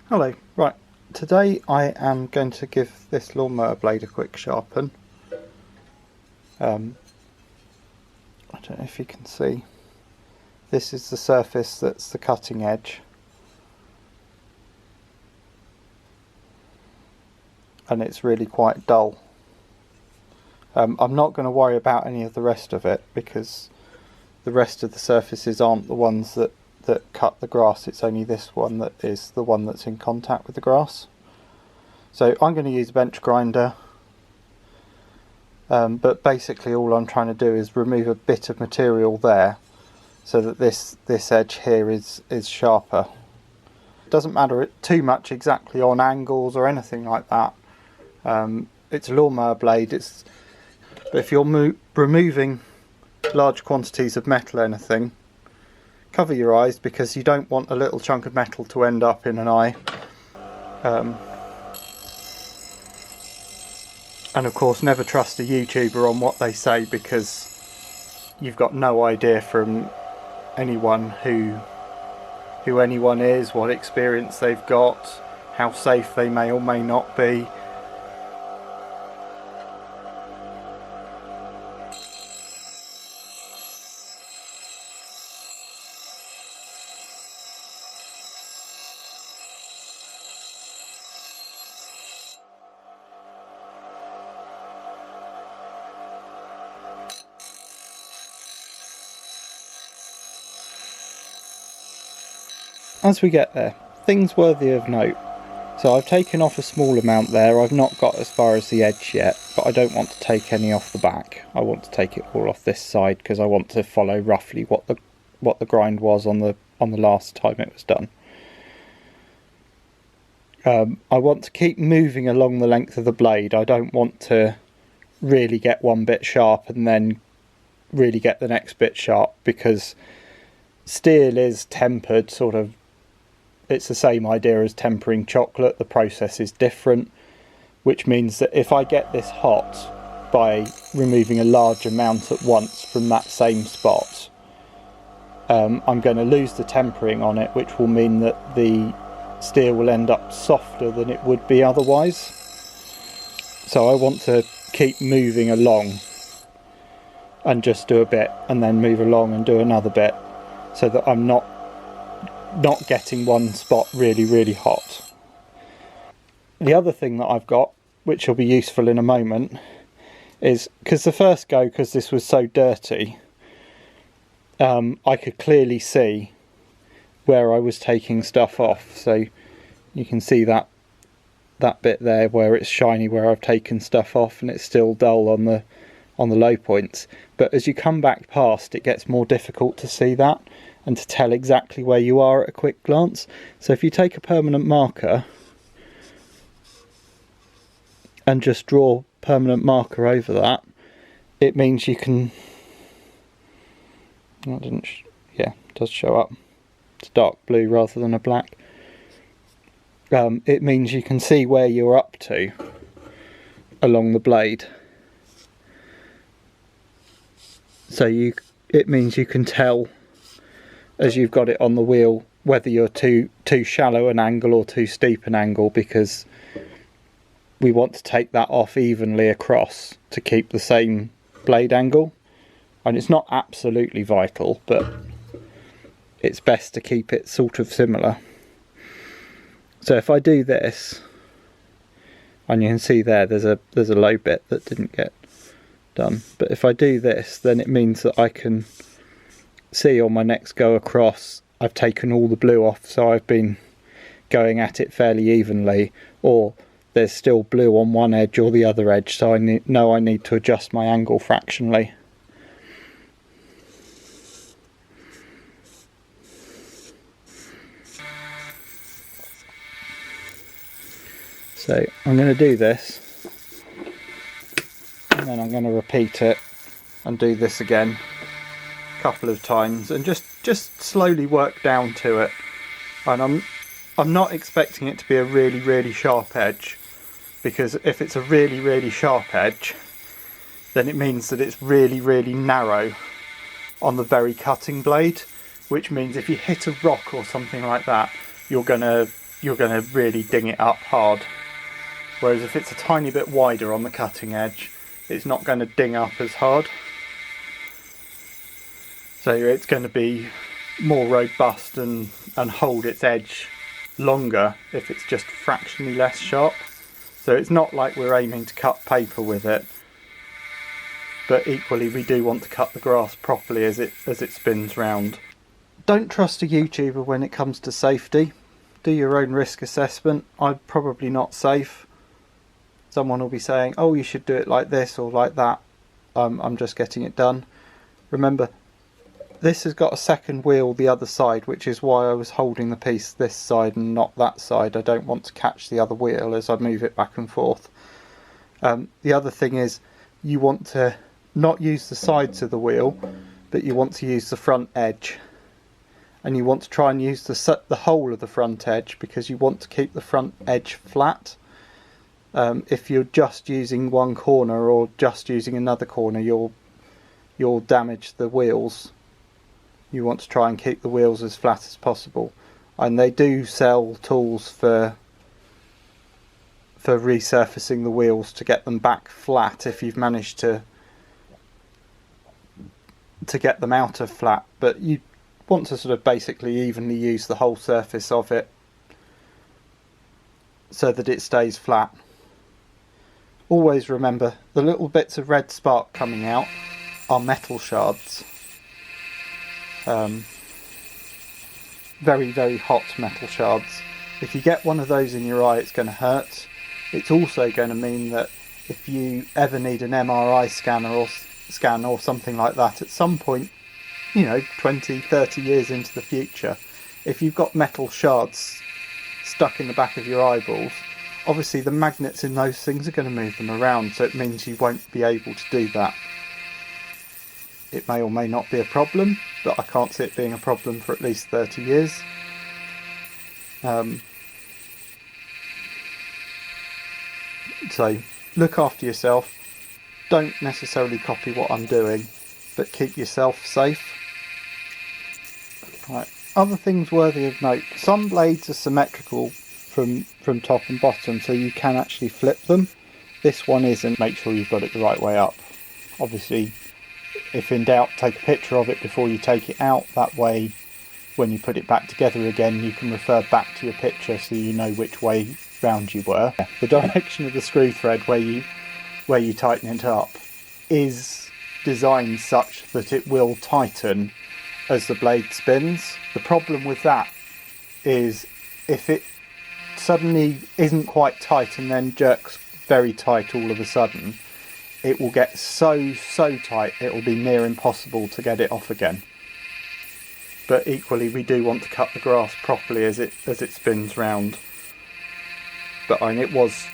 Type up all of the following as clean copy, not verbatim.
Hello, right, today I am going to give this lawnmower blade a quick sharpen. I don't know if you can see, this is the surface that's the cutting edge, and it's really quite dull. I'm not going to worry about any of the rest of it because the rest of the surfaces aren't the ones that cut the grass. It's only this one that is the one that's in contact with the grass. So I'm going to use a bench grinder, but basically all I'm trying to do is remove a bit of material there so that this edge here is sharper. It doesn't matter too much exactly on angles or anything like that. It's a lawnmower blade, but if you're removing large quantities of metal or anything, cover your eyes because you don't want a little chunk of metal to end up in an eye. And of course never trust a YouTuber on what they say because you've got no idea from anyone who anyone is, what experience they've got, how safe they may or may not be. As we get there, things worthy of note. So I've taken off a small amount there. I've not got as far as the edge yet, but I don't want to take any off the back. I want to take it all off this side because I want to follow roughly what the grind was on the last time it was done. I want to keep moving along the length of the blade. I don't want to really get one bit sharp and then really get the next bit sharp, because steel is tempered sort of. It's the same idea as tempering chocolate. The process is different, which means that if I get this hot by removing a large amount at once from that same spot, I'm going to lose the tempering on it, which will mean that the steel will end up softer than it would be otherwise. So I want to keep moving along and just do a bit and then move along and do another bit, so that I'm not getting one spot really hot. The other thing that I've got, which will be useful in a moment, is because the first go, because this was so dirty, I could clearly see where I was taking stuff off. So you can see that bit there where it's shiny, where I've taken stuff off, and it's still dull on the low points. But as you come back past, it gets more difficult to see that and to tell exactly where you are at a quick glance. So if you take a permanent marker and just draw permanent marker over that, it means you can, it does show up, it's dark blue rather than a black. It means you can see where you're up to along the blade. So it means you can tell, as you've got it on the wheel, whether you're too shallow an angle or too steep an angle, because we want to take that off evenly across to keep the same blade angle. And it's not absolutely vital, but it's best to keep it sort of similar. So if I do this, and you can see there's a low bit that didn't get done, but if I do this, then it means that I can see on my next go across I've taken all the blue off, so I've been going at it fairly evenly, or there's still blue on one edge or the other edge, so I need to adjust my angle fractionally. So I'm going to do this, and then I'm going to repeat it and do this again a couple of times, and just slowly work down to it. And I'm not expecting it to be a really sharp edge, because if it's a really sharp edge, then it means that it's really narrow on the very cutting blade, which means if you hit a rock or something like that, you're going to you're going to really ding it up hard. Whereas if it's a tiny bit wider on the cutting edge, it's not going to ding up as hard. So it's going to be more robust and hold its edge longer if it's just fractionally less sharp. So it's not like we're aiming to cut paper with it, but equally we do want to cut the grass properly as it spins round. Don't trust a YouTuber when it comes to safety. Do your own risk assessment. I'm probably not safe. Someone will be saying, oh, you should do it like this or like that. I'm just getting it done. Remember, this has got a second wheel the other side, which is why I was holding the piece this side and not that side. I don't want to catch the other wheel as I move it back and forth. The other thing is, you want to not use the sides of the wheel, but you want to use the front edge. And you want to try and use the whole of the front edge, because you want to keep the front edge flat. If you're just using one corner or just using another corner, you'll damage the wheels. You want to try and keep the wheels as flat as possible. And they do sell tools for resurfacing the wheels to get them back flat if you've managed to get them out of flat. But you want to sort of basically evenly use the whole surface of it so that it stays flat. Always remember, the little bits of red spark coming out are metal shards. Very, very hot metal shards. If you get one of those in your eye, it's going to hurt. It's also going to mean that if you ever need an MRI scan or something like that at some point, 20, 30 years into the future, if you've got metal shards stuck in the back of your eyeballs, obviously the magnets in those things are going to move them around, so it means you won't be able to do that. It may or may not be a problem, but I can't see it being a problem for at least 30 years. So look after yourself. Don't necessarily copy what I'm doing, but keep yourself safe. Right. Other things worthy of note. Some blades are symmetrical from top and bottom, so you can actually flip them. This one isn't. Make sure you've got it the right way up. Obviously, if in doubt, take a picture of it before you take it out. That way, when you put it back together again, you can refer back to your picture so you know which way round you were. The direction of the screw thread where you tighten it up is designed such that it will tighten as the blade spins. The problem with that is if it suddenly isn't quite tight and then jerks very tight all of a sudden, it will get so tight it will be near impossible to get it off again. But equally, we do want to cut the grass properly as it spins round. But I mean, it was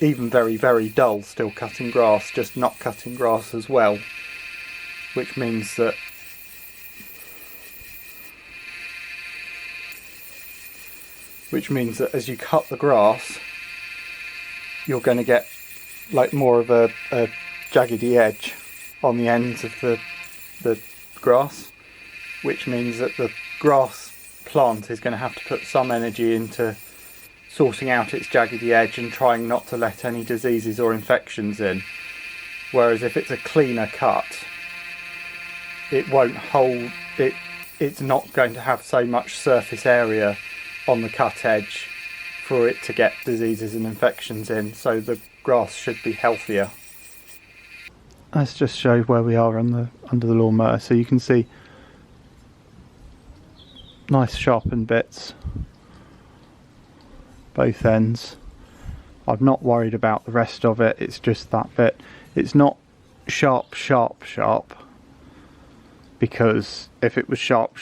even very, very dull still cutting grass, just not cutting grass as well, which means that as you cut the grass, you're going to get like more of a jaggedy edge on the ends of the grass, which means that the grass plant is going to have to put some energy into sorting out its jaggedy edge and trying not to let any diseases or infections in. Whereas if it's a cleaner cut, it won't hold it. It's not going to have so much surface area on the cut edge for it to get diseases and infections in, so the grass should be healthier. Let's just show where we are under the lawnmower, so you can see nice sharpened bits, both ends. I'm not worried about the rest of it, it's just that bit. It's not sharp, because if it was sharp,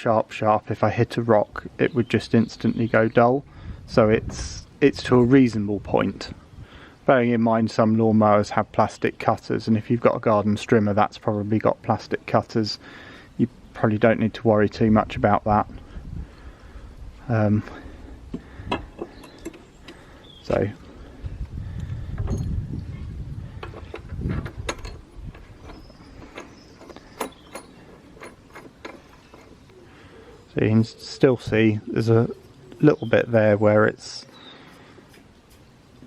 if I hit a rock, it would just instantly go dull. So it's to a reasonable point. Bearing in mind some lawnmowers have plastic cutters, and if you've got a garden strimmer, that's probably got plastic cutters. You probably don't need to worry too much about that. So you can still see there's a little bit there where it's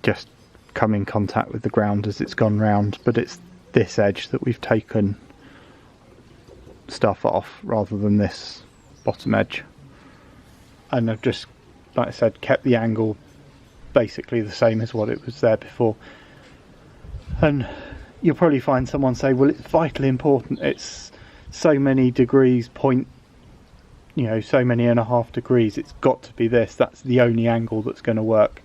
just come in contact with the ground as it's gone round, but it's this edge that we've taken stuff off rather than this bottom edge. And I've just, like I said, kept the angle basically the same as what it was there before. And you'll probably find someone say, well, it's vitally important, it's so many degrees, so many and a half degrees, it's got to be this, that's the only angle that's going to work.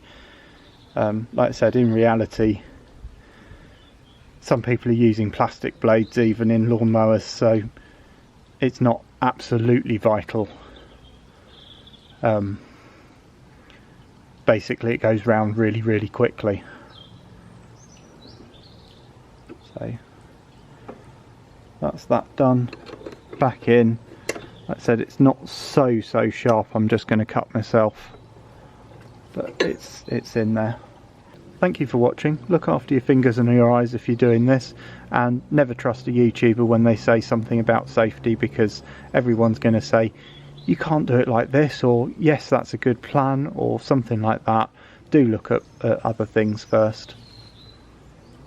Like I said, in reality, some people are using plastic blades even in lawnmowers, so it's not absolutely vital. Basically it goes round really, really quickly. So that's that done. Back in. Like I said, it's not so sharp, I'm just going to cut myself, but it's in there. Thank you for watching. Look after your fingers and your eyes if you're doing this, and never trust a YouTuber when they say something about safety, because everyone's going to say you can't do it like this, or yes, that's a good plan, or something like that. Do look at other things first.